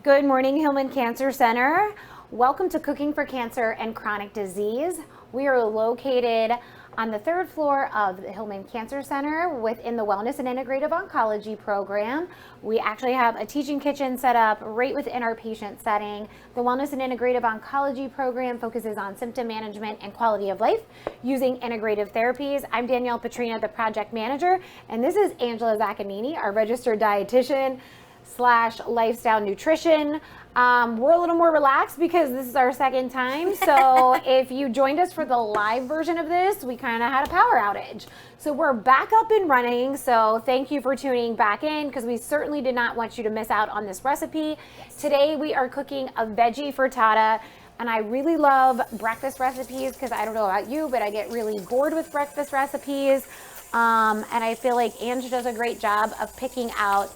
Good morning, Hillman Cancer Center. Welcome to Cooking for Cancer and Chronic Disease. We are located on the third floor of the Hillman Cancer Center within the Wellness and Integrative Oncology program. We actually have a teaching kitchen set up right within our patient setting. The Wellness and Integrative Oncology program focuses on symptom management and quality of life using integrative therapies. I'm Danielle Petrina, the project manager, and this is Angela Zaccanini, our registered dietitian / lifestyle nutrition. We're a little more relaxed because this is our second time. So if you joined us for the live version of this, we kind of had a power outage. So we're back up and running. So thank you for tuning back in because we certainly did not want you to miss out on this recipe. Yes. Today we are cooking a veggie frittata. And I really love breakfast recipes because I don't know about you, but I get really bored with breakfast recipes. And I feel like Ange does a great job of picking out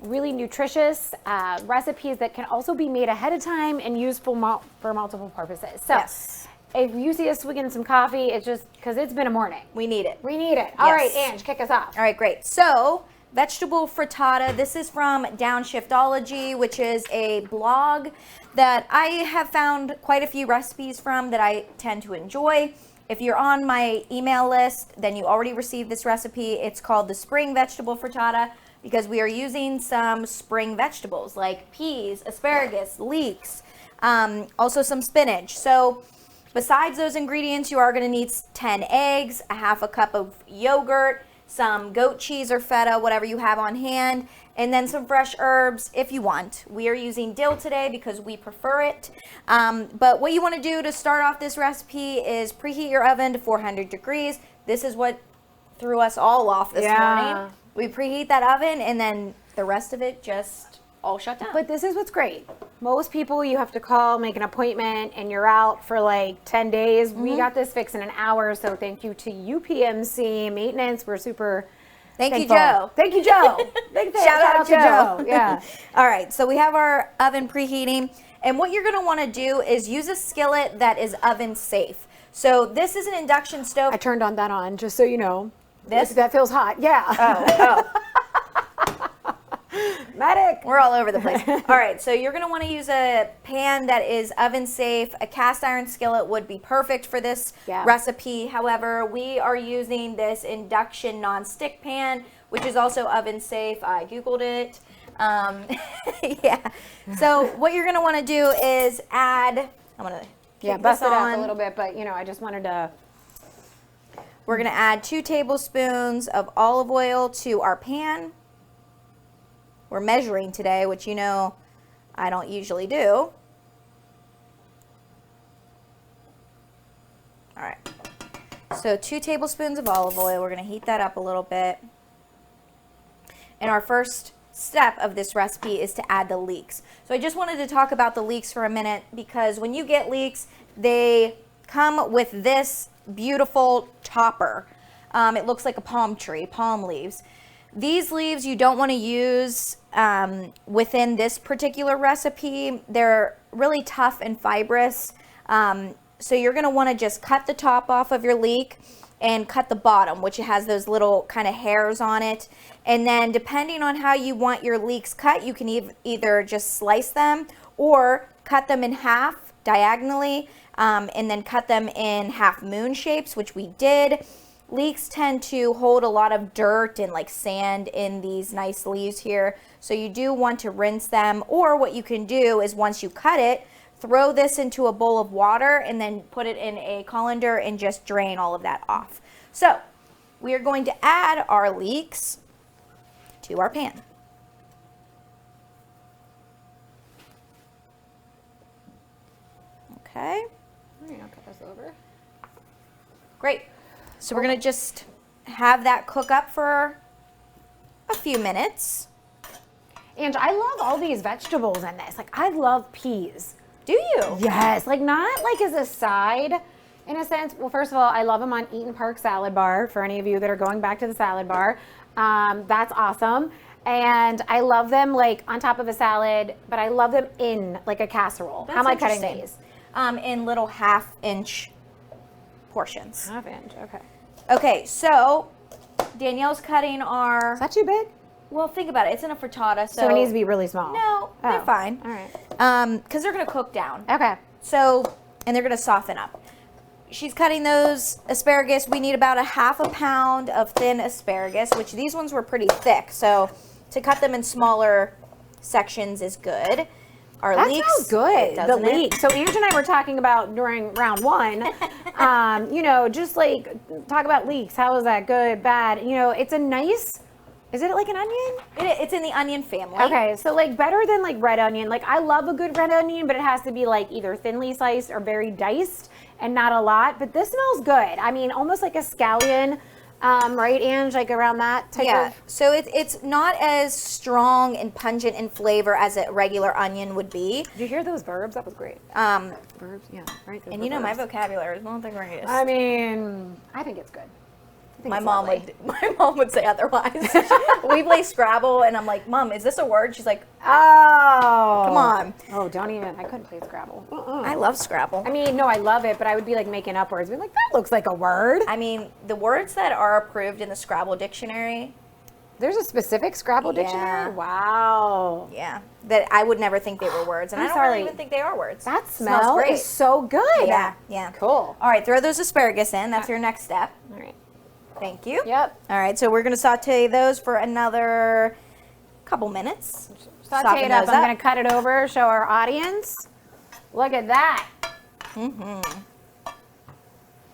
really nutritious recipes that can also be made ahead of time and used for multiple purposes. So yes. If you see us swigging some coffee, it's just because it's been a morning. We need it. We need it. All right, Ange, kick us off. All right, great. So, vegetable frittata. This is from Downshiftology, which is a blog that I have found quite a few recipes from that I tend to enjoy. If you're on my email list, then you already received this recipe. It's called the Spring Vegetable Frittata, because we are using some spring vegetables like peas, asparagus, leeks, also some spinach. So besides those ingredients, you are going to need 10 eggs, a half a cup of yogurt, some goat cheese or feta, whatever you have on hand, and then some fresh herbs if you want. We are using dill today because we prefer it. But what you want to do to start off this recipe is preheat your oven to 400 degrees. This is what threw us all off this morning. We preheat that oven and then the rest of it just all shut down. But this is what's great. Most people you have to call, make an appointment, and you're out for like 10 days. Mm-hmm. We got this fixed in an hour, so thank you to UPMC Maintenance. We're super thankful. You, Joe. Thank you, Joe. Shout out to Joe. Yeah. All right, so we have our oven preheating, and what you're going to want to do is use a skillet that is oven safe. So this is an induction stove. I turned that on, just so you know. That feels hot. Yeah. Oh. Medic. We're all over the place. All right, so you're going to want to use a pan that is oven safe. A cast iron skillet would be perfect for this recipe. However, we are using this induction non-stick pan, which is also oven safe. I Googled it. Yeah. So what you're going to want to do is add, I'm going to bust it up a little bit, but I just wanted to. We're going to add 2 tablespoons of olive oil to our pan. We're measuring today, which I don't usually do. All right. So 2 tablespoons of olive oil. We're going to heat that up a little bit. And our first step of this recipe is to add the leeks. So I just wanted to talk about the leeks for a minute because when you get leeks, they come with this beautiful topper. It looks like a palm tree, palm leaves. These leaves you don't want to use within this particular recipe. They're really tough and fibrous. So you're going to want to just cut the top off of your leek and cut the bottom, which has those little kind of hairs on it. And then depending on how you want your leeks cut, you can either just slice them or cut them in half diagonally. And then cut them in half moon shapes, which we did. Leeks tend to hold a lot of dirt and like sand in these nice leaves here. So you do want to rinse them, or what you can do is once you cut it, throw this into a bowl of water and then put it in a colander and just drain all of that off. So we are going to add our leeks to our pan. Okay. I'll cut this over. Great. So we're going to just have that cook up for a few minutes. And I love all these vegetables in this. Like, I love peas. Do you? Yes. Like, not like as a side in a sense. Well, first of all, I love them on Eaton Park Salad Bar. For any of you that are going back to the salad bar, that's awesome. And I love them like on top of a salad, but I love them in like a casserole. That's How am I cutting these? In little half-inch portions. Half inch, okay. Okay, so Danielle's cutting our... Is that too big? Well, think about it. It's in a frittata, So it needs to be really small. No, they're Oh, fine. all right. Because they're going to cook down. Okay. So, and they're going to soften up. She's cutting those asparagus. We need about a half a pound of thin asparagus, which these ones were pretty thick. So to cut them in smaller sections is good. Our That leeks, sounds good. The doesn't it? leeks. So Ange and I were talking about during round one, you know, just like talk about leeks. How is that good, bad? You know, it's a nice, is it like an onion? It's in the onion family. Okay, so like better than like red onion. Like I love a good red onion, but it has to be like either thinly sliced or very diced and not a lot. But this smells good. I mean, almost like a scallion, right, Ange? Like around that type of. So it's not as strong and pungent in flavor as a regular onion would be. Did you hear those verbs? That was great. Um, Verbs, yeah, right. Those and were you know my verbs. vocabulary is not the greatest. I mean, I think it's good. I think My it's mom lovely. would say otherwise. We play Scrabble, and I'm like, Mom, is this a word? She's like, Oh. Come on. Oh, don't even. I couldn't play Scrabble. I love Scrabble. I mean, no, I love it, but I would be like making up words. Be like, that looks like a word. I mean, the words that are approved in the Scrabble dictionary, There's a specific Scrabble Yeah. dictionary? Wow. yeah, that I would never think they were words, and I'm I don't sorry. really even think they are words. That Smells smell great. is so good. Yeah, yeah. Cool. All right, throw those asparagus in. That's your next step. All right. Thank you. Yep. All right, so we're going to saute those for another couple minutes. Saute Soften it up. those I'm going to cut it over, show our audience. Look at that.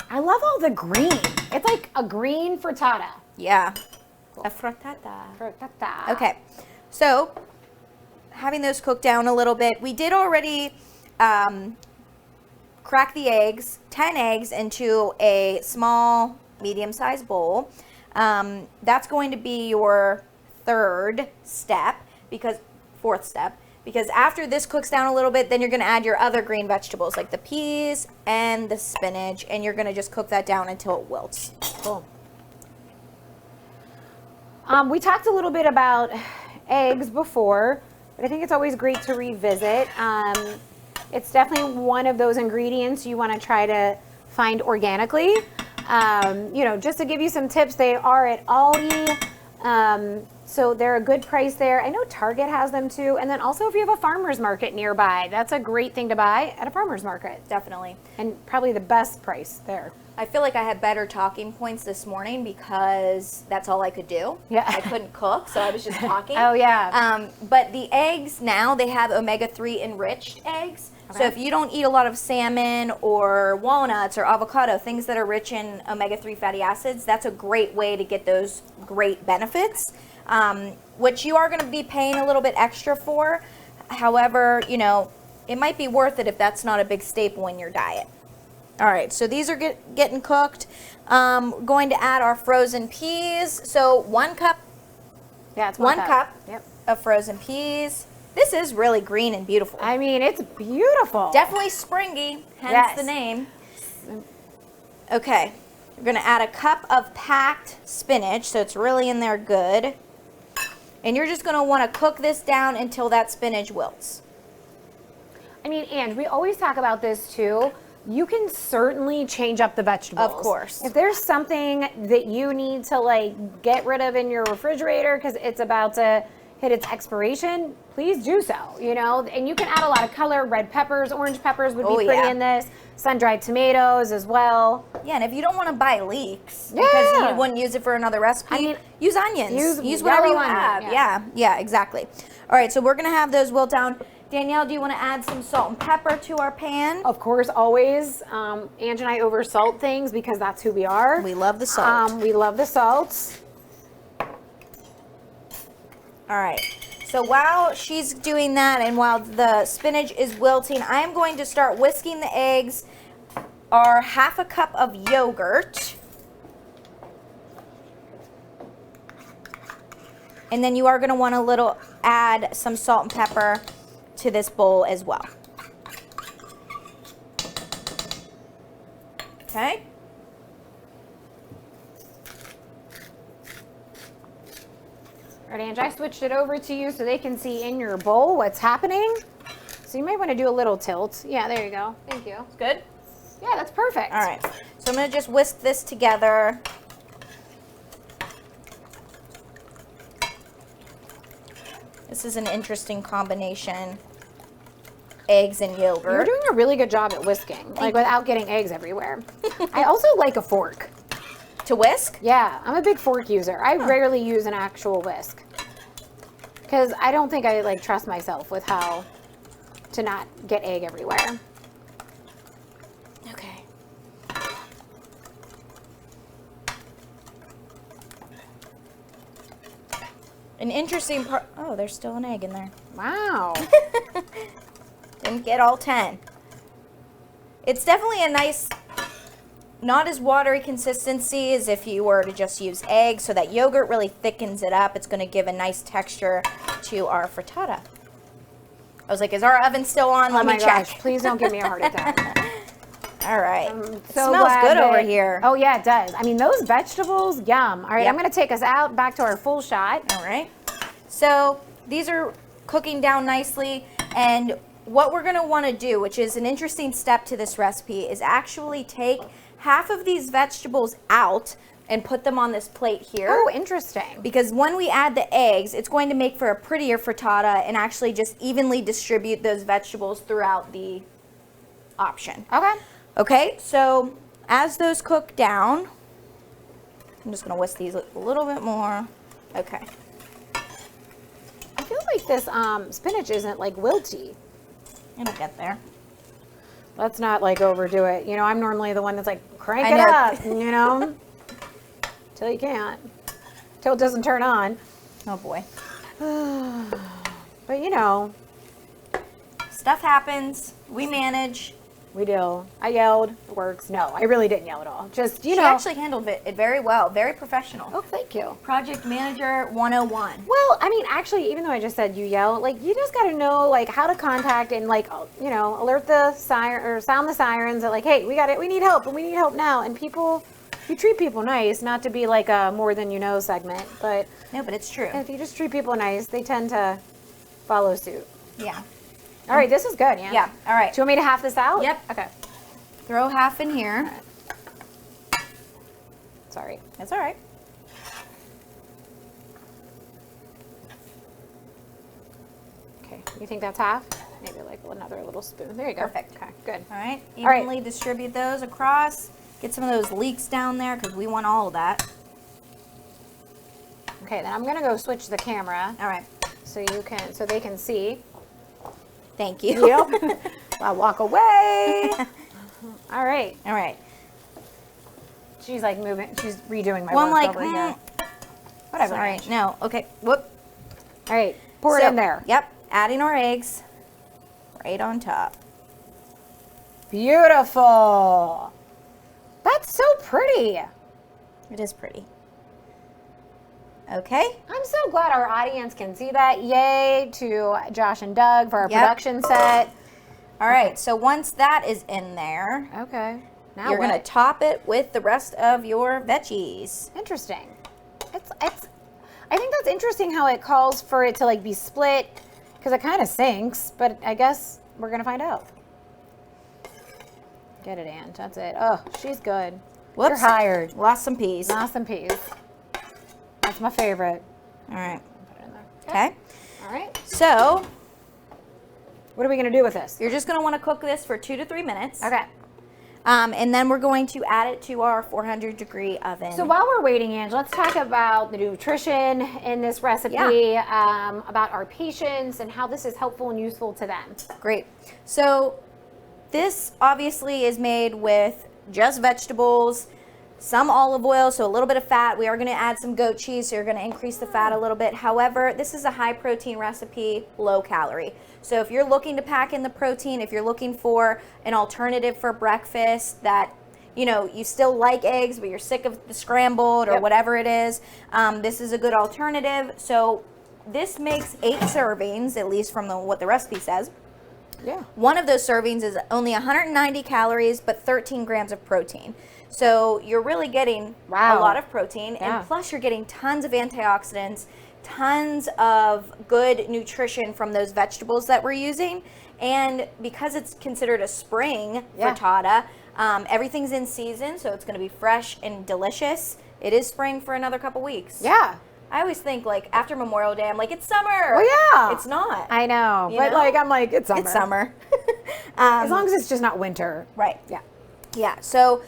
I love all the green. It's like a green frittata. Yeah. A frittata. Frittata. Okay, so having those cook down a little bit, we did already crack the eggs, 10 eggs into a small, medium-sized bowl. That's going to be your fourth step, because after this cooks down a little bit, then you're going to add your other green vegetables like the peas and the spinach, and you're going to just cook that down until it wilts. Cool. We talked a little bit about eggs before, but I think it's always great to revisit. It's definitely one of those ingredients you want to try to find organically. You know, just to give you some tips, they are at Aldi, so they're a good price there. I know Target has them too, and then also if you have a farmer's market nearby, that's a great thing to buy at a farmer's market, Definitely. and probably the best price there. I feel like I had better talking points this morning because that's all I could do. Yeah. I couldn't cook, so I was just talking. Oh, yeah. But the eggs now, they have omega-3 enriched eggs. So Okay. if you don't eat a lot of salmon or walnuts or avocado, things that are rich in omega-3 fatty acids, that's a great way to get those great benefits, which you are going to be paying a little bit extra for. However, you know, it might be worth it if that's not a big staple in your diet. All right, so these are getting cooked. Going to add our frozen peas. So 1 cup Yeah, it's 1 cup Yep. of frozen peas. This is really green and beautiful. I mean, it's beautiful. Definitely springy, hence Yes. the name. Okay, we're gonna add a cup of packed spinach, so it's really in there good. And you're just gonna wanna cook this down until that spinach wilts. I mean, and we always talk about this too. You can certainly change up the vegetables. Of course. If there's something that you need to like get rid of in your refrigerator because it's about to hit its expiration, please do so, you know? And you can add a lot of color. Red peppers, orange peppers would be Oh, pretty yeah. in this. Sun-dried tomatoes as well. Yeah, and if you don't wanna buy leeks, Yeah. because you wouldn't use it for another recipe, I mean, use onions. use whatever you yellow onion, have. yeah. Yeah, exactly. All right, so we're gonna have those wilt down. Danielle, do you wanna add some salt and pepper to our pan? Of course, always. Ange and I oversalt things because that's who we are. We love the salt. We love the salt. All right. So while she's doing that and while the spinach is wilting, I am going to start whisking the eggs, our half a cup of yogurt. And then you are going to want to add some salt and pepper to this bowl as well. Okay. All right, Ange, I switched it over to you so they can see in your bowl what's happening. So you might want to do a little tilt. Yeah, there you go. Thank you. Good? Yeah, that's perfect. All right. So I'm going to just whisk this together. This is an interesting combination. Eggs and yogurt. You're doing a really good job at whisking, like without getting eggs everywhere. I also like a fork. To whisk? Yeah, I'm a big fork user. I rarely use an actual whisk because I don't think I like trust myself with how to not get egg everywhere. Okay. An interesting part. Oh, there's still an egg in there. Wow. Didn't get all 10. It's definitely a nice, not as watery consistency as if you were to just use eggs, so that yogurt really thickens it up. It's going to give a nice texture to our frittata. I was like, is our oven still on? Let me check. Gosh, please don't give me a heart attack. All right. It Smells good over here. Oh yeah, it does. I mean, those vegetables, yum. All right, Yep. I'm going to take us out back to our full shot. All right. So these are cooking down nicely, and what we're going to want to do, which is an interesting step to this recipe, is actually take half of these vegetables out and put them on this plate here. Oh, interesting. Because when we add the eggs, it's going to make for a prettier frittata and actually just evenly distribute those vegetables throughout the option. Okay. Okay, so as those cook down, I'm just going to whisk these a little bit more. Okay. I feel like this spinach isn't like wilty. It'll get there. Let's not like overdo it. You know, I'm normally the one that's like, crank I it know. up, you know, till you can't, till it doesn't turn on. Oh boy. But you know, Stuff happens. We manage. we do. I yelled. It works. No, I really didn't yell at all. Just, you She know. actually handled it very well. Very professional. Oh, thank you. Project Manager 101. Well, I mean, actually, even though I just said you yell, like, you just got to know, like, how to contact and, like, you know, alert the siren or sound the sirens that, like, hey, we got it. We need help and we need help now. And people, you treat people nice, not to be like a more than you know segment, but No, but it's true. if you just treat people nice, they tend to follow suit. Yeah. All right, this is good, yeah. Yeah. All right. Do you want me to half this out? Yep. Okay. Throw half in here. Sorry. That's all right. Okay. You think that's half? Maybe like another little spoon. There you go. Perfect. Okay, good. All right. All right. Evenly distribute those across. Get some of those leeks down there because we want all of that. Okay, then I'm gonna go switch the camera All right. so they can see. Thank you. Yep. I'll walk away. All right. All right. She's like moving. She's redoing my Well, I'm work like, over here. Whatever. sorry. No. Okay. Whoop. All right. Pour it So, in there. Yep. Adding our eggs right on top. Beautiful. That's so pretty. It is pretty. Okay. I'm so glad our audience can see that. Yay to Josh and Doug for our Yep. production set. All right. So once that is in there, Okay. Now you're what? going to top it with the rest of your veggies. Interesting. I think that's interesting how it calls for it to like be split because it kind of sinks, but I guess we're gonna find out. Get it, Ann. That's it. Oh, she's good. You're Whoops. hired. Lost some peas. Lost some peas. That's my favorite. All right. Put it in there. Okay. All right. So What are we gonna do with this? you're just going to want to cook this for 2 to 3 minutes. Okay. And then we're going to add it to our 400-degree oven. So while we're waiting, Ange, let's talk about the nutrition in this recipe, about our patients and how this is helpful and useful to them. Great. So this obviously is made with just vegetables, some olive oil, so a little bit of fat. We are going to add some goat cheese, so you're going to increase the fat a little bit. However, this is a high protein recipe, low calorie. So if you're looking to pack in the protein, if you're looking for an alternative for breakfast that, you know, you still like eggs, but you're sick of the scrambled or whatever it is, this is a good alternative. So this makes 8 servings, at least from what the recipe says. Yeah. One of those servings is only 190 calories, but 13 grams of protein. So you're really getting a lot of protein, and plus you're getting tons of antioxidants, tons of good nutrition from those vegetables that we're using. And because it's considered a spring frittata, everything's in season, so it's going to be fresh and delicious. It is spring for another couple weeks. Yeah. I always think like after Memorial Day, I'm like, it's summer. Oh yeah. It's not. I know, but know? like I'm like it's summer. It's summer. As long as it's just not winter. Right. Yeah. Yeah. So.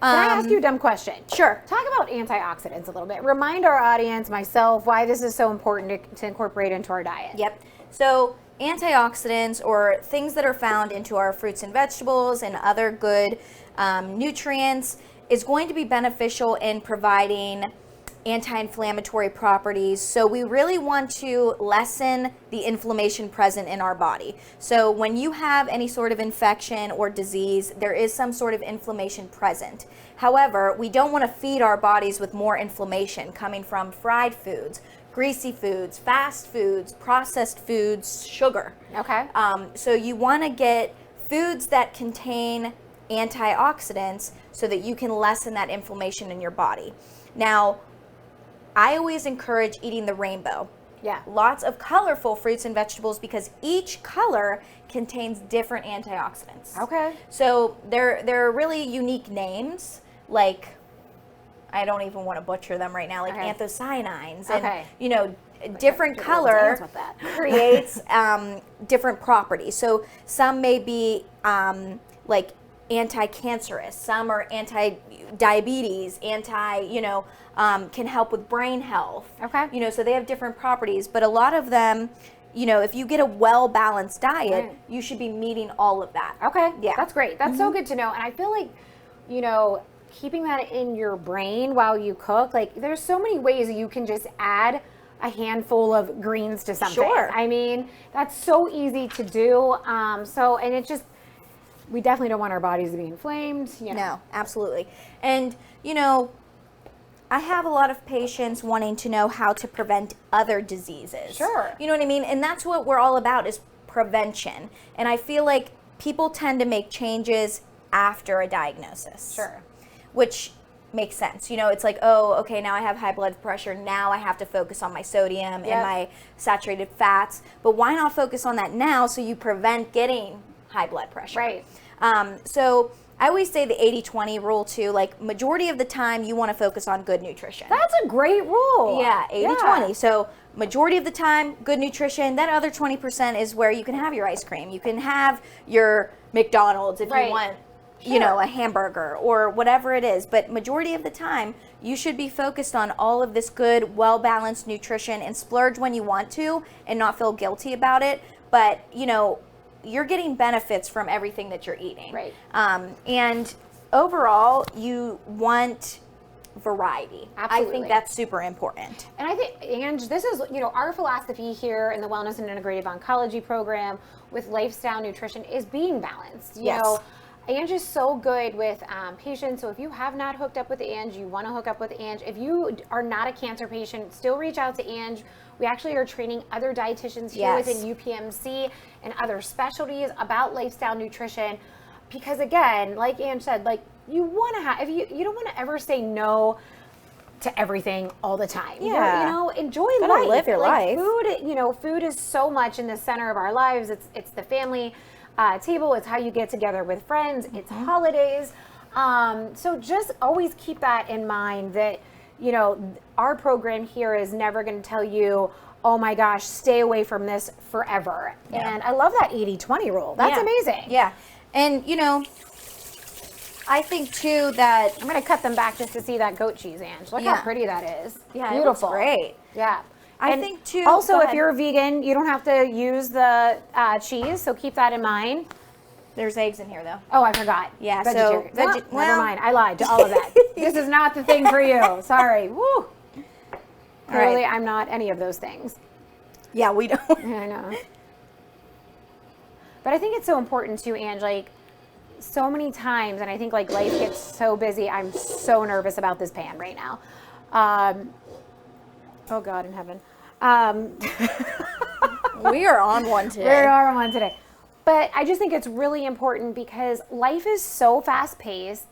Can I ask you a dumb question? Sure. Talk about antioxidants a little bit. Remind our audience, myself, why this is so important to incorporate into our diet. Yep. So antioxidants, or things that are found into our fruits and vegetables and other good nutrients, is going to be beneficial in providing anti-inflammatory properties. So we really want to lessen the inflammation present in our body. So when you have any sort of infection or disease, there is some sort of inflammation present. However, we don't want to feed our bodies with more inflammation coming from fried foods, greasy foods, fast foods, processed foods, sugar. Okay. So you want to get foods that contain antioxidants so that you can lessen that inflammation in your body. Now, I always encourage eating the rainbow. Yeah. Lots of colorful fruits and vegetables, because each color contains different antioxidants. Okay. So there are really unique names, like, I don't even want to butcher them right now, like anthocyanins, and different color creates different properties. So some may be like anti-cancerous, some are anti-diabetes, can help with brain health. Okay. So they have different properties, but a lot of them, if you get a well-balanced diet, you should be meeting all of that. Okay. Yeah. That's great. That's so good to know. And I feel like, keeping that in your brain while you cook, like there's so many ways that you can just add a handful of greens to something. Sure. I mean, that's so easy to do. And it's just, we definitely don't want our bodies to be inflamed. No, absolutely. And, I have a lot of patients wanting to know how to prevent other diseases. Sure. You know what I mean? And that's what we're all about, is prevention. And I feel like people tend to make changes after a diagnosis. Sure. Which makes sense. It's like, oh, okay, now I have high blood pressure. Now I have to focus on my sodium and my saturated fats. But why not focus on that now so you prevent getting high blood pressure? Right. So I always say the 80-20 rule too. Like, majority of the time you want to focus on good nutrition. That's a great rule. Yeah, 80-20. So majority of the time, good nutrition. That other 20% is where you can have your ice cream. You can have your McDonald's if you want, a hamburger or whatever it is. But majority of the time, you should be focused on all of this good, well-balanced nutrition, and splurge when you want to and not feel guilty about it. But, you're getting benefits from everything that you're eating. Right. And overall, you want variety. Absolutely. I think that's super important. And I think, Ange, this is, our philosophy here in the Wellness and Integrative Oncology program with lifestyle nutrition is being balanced. You know, Ange is so good with patients. So if you have not hooked up with Ange, you want to hook up with Ange. If you are not a cancer patient, still reach out to Ange. We actually are training other dietitians here within UPMC and other specialties about lifestyle nutrition, because again, like Ange said, like you want to have, if you don't want to ever say no to everything all the time. Yeah. Enjoy Gotta life. live your life. Food, food is so much in the center of our lives. It's the family table. It's how you get together with friends. It's holidays. So just always keep that in mind, that our program here is never going to tell you, oh my gosh, stay away from this forever. And I love that 80-20 rule. That's amazing. Yeah. And, I think too that I'm going to cut them back just to see that goat cheese, Ange. Look how pretty that is. Yeah, beautiful. It looks great. Yeah. I think too. Also, if you're a vegan, you don't have to use the cheese, so keep that in mind. There's eggs in here though. Oh, I forgot. Yeah, Vegetarian. so Never mind. I lied to all of that. This is not the thing for you. Sorry. Woo. Clearly, I'm not any of those things. Yeah, we don't. I know. But I think it's so important too, Ange, like so many times, and I think like life gets so busy. I'm so nervous about this pan right now. Oh God in heaven. We are on one today. We are on one today. But I just think it's really important because life is so fast paced,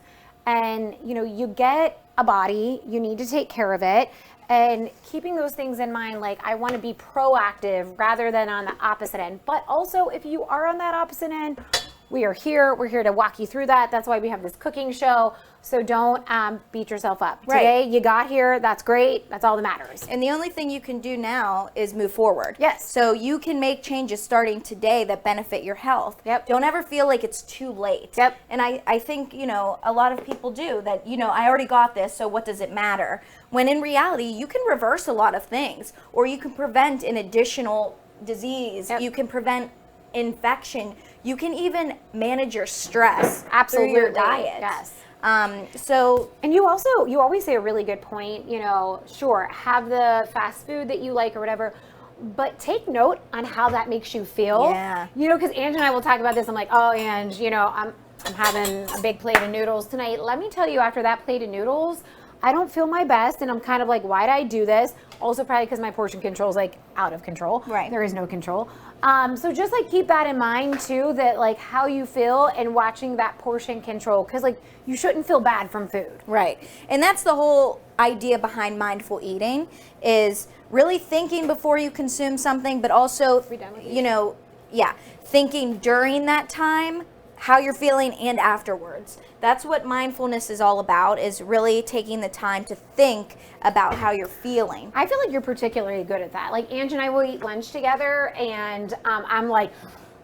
and you get a body, you need to take care of it, and keeping those things in mind, like I want to be proactive rather than on the opposite end. But also, if you are on that opposite end, We are here. We're here to walk you through that. That's why we have this cooking show. So don't beat yourself up. Right. Today you got here. That's great. That's all that matters. And the only thing you can do now is move forward. Yes. So you can make changes starting today that benefit your health. Yep. Don't ever feel like it's too late. Yep. And I think, you know, a lot of people do that, you know, I already got this, so what does it matter? When in reality, you can reverse a lot of things, or you can prevent an additional disease. Yep. You can prevent infection. You can even manage your stress Absolutely. through your diet. Yes. So And you always say a really good point, you know, sure, have the fast food that you like or whatever, but take note on how that makes you feel. Yeah. You know, because Ange and I will talk about this. I'm like, oh, Ange, you know, I'm having a big plate of noodles tonight. Let me tell you, after that plate of noodles, I don't feel my best, and I'm kind of like, why did I do this? Also, probably because my portion control is like out of control. Right. There is no control. So just like keep that in mind too, that like how you feel and watching that portion control, because like you shouldn't feel bad from food. right. And that's the whole idea behind mindful eating, is really thinking before you consume something, but also, We done with you know, thinking during that time how you're feeling and afterwards. That's what mindfulness is all about, is really taking the time to think about how you're feeling. I feel like you're particularly good at that. Like Ange and I will eat lunch together, and I'm like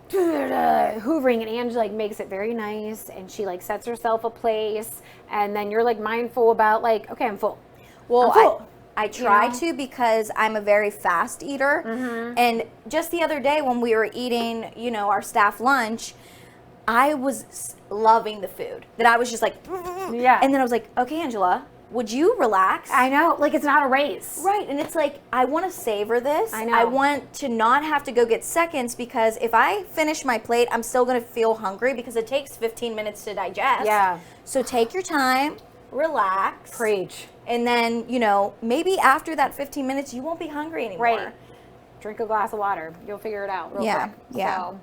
hoovering, and Ange like makes it very nice, and she like sets herself a place, and then you're like mindful about like, okay, I'm full. Well, I'm full. I try know? to, because I'm a very fast eater. And just the other day when we were eating, you know, our staff lunch, I was loving the food. That I was just like, Yeah. And then I was like, okay, Angela, would you relax? I know, like it's not a race. Right, and it's like, I want to savor this. I know. I want to not have to go get seconds, because if I finish my plate, I'm still going to feel hungry, because it takes 15 minutes to digest. Yeah. So take your time, relax. Preach. And then, you know, maybe after that 15 minutes, you won't be hungry anymore. Right. Drink a glass of water. You'll figure it out real Yeah, quick. yeah. So,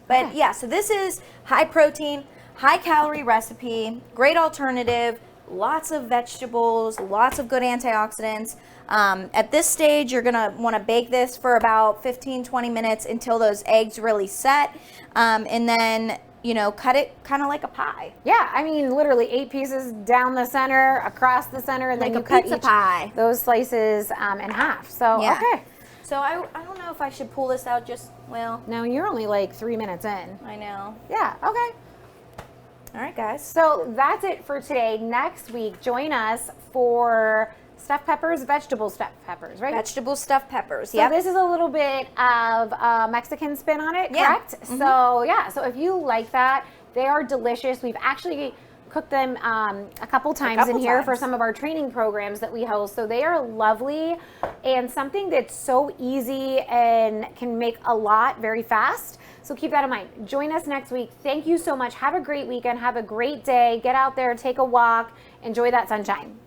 But yeah, so this is high protein, high calorie recipe, great alternative, lots of vegetables, lots of good antioxidants. At this stage, you're gonna wanna bake this for about 15-20 minutes until those eggs really set. And then, you know, cut it kind of like a pie. yeah, I mean, literally 8 pieces down the center, across the center, and then Like you a cut pizza each pie. those slices in half. So, Yeah. okay. So I don't know if I should pull this out just, well, Now you're only like 3 minutes in. I know. Yeah, okay. All right, guys. So that's it for today. Next week, join us for stuffed peppers, vegetable stuffed peppers, right? Vegetable stuffed peppers. So Yep. this is a little bit of a Mexican spin on it, Yeah. correct? So yeah, so if you like that, they are delicious. We've actually cooked them a couple times in couple here for times. some of our training programs that we host. So they are lovely, and something that's so easy and can make a lot very fast. So keep that in mind. Join us next week. Thank you so much. Have a great weekend. Have a great day. Get out there, take a walk, enjoy that sunshine.